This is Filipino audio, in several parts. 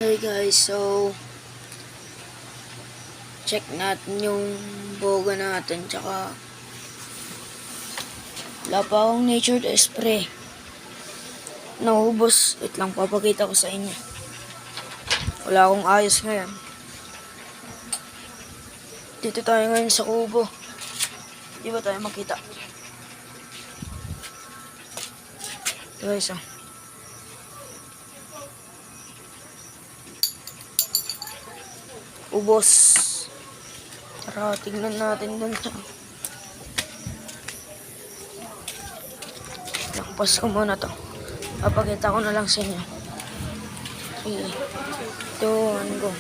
Hey guys, so check natin yung boga natin, tsaka wala pa akong nature spray. Naubos. Wait lang, papakita ko sa inyo. Wala akong ayos ngayon. Dito tayo ngayon sa kubo. Di ba tayo makita? Guys, ubos. Tara, tingnan natin dun sa... Nakpas ko muna to. Papakita ko na lang sa inyo. Okay. 2, 1, go.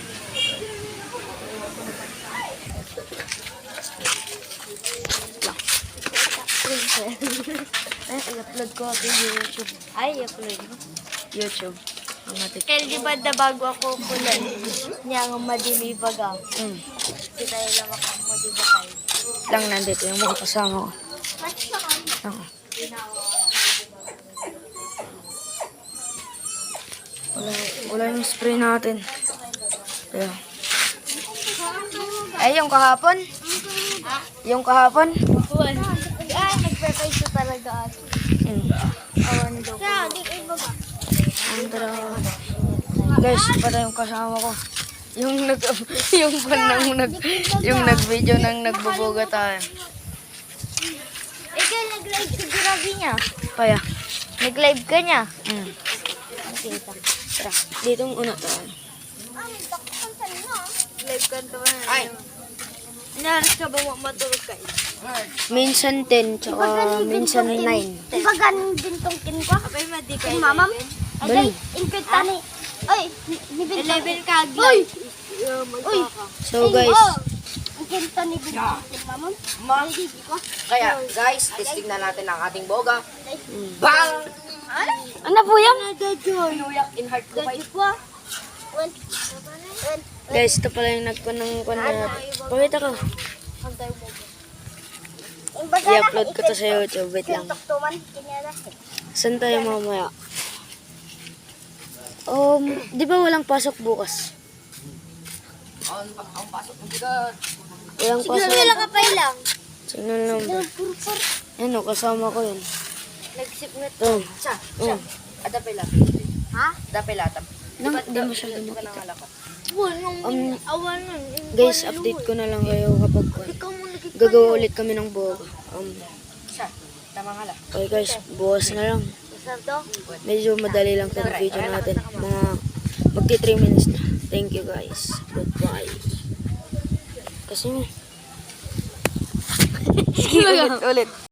Ay, i-upload ko ito YouTube. Ay, upload mo. YouTube. Ang natin. Kaya di ba na bago ako kulan? Niya nga madimi baga. Di tayo lang makamodi ba kayo? Lang nandito yung mga kasama ko. Wala yung spray natin. Kaya. Ay, yung kahapon? Yung kahapon? Ay, nagpe-face talaga ako. Awan daw. Ang tara. Guys, para yung kasama ko. Yung nag-video nang nagbubuga tayo. Ikaw nag-live ka grabe niya. Paya. Nag-live ka niya. Nakita. Tara, dito muna tayo. Live ka ito. Ay. Naras ka ba matulog ka? Minsan 10, tsaka minsan 9. Diba ganun din tong kin ko? Abay, madi ka. Mamam? Bali. Inkit tani. Ay, 11 ka. Uy! Uy! So guys, Inkit tani bin. Mamam? Kaya guys, testing na natin ang ating boga. Bang! Ano po yan? Nuyak in heart ko pa. guys, ito pala yung nagpanang natin. Pakita ko. I-upload ko to sa YouTube. Wait lang. Saan tayo mamaya? Di ba walang pasok bukas? Ang pasok ng bigat. Walang pasok. Signal ka pa lang. Signal number. Ano, kasama ko yun. Nagsip na Ito. Siya. Adapay lahat. Ha? Adapay lahat. Di masyado Di ka makita. nang halakot. Awan nun. Guys, update ko na lang kayo kapag Ikaw mo nagkita. gagawa ulit kami ng boga. Siya. Tamang halak. Okay guys, bukas na lang. Isang to? Medyo madali lang itong video natin. Magti 3 minutes na. Thank you guys. Goodbye. Kasi sige, ulit.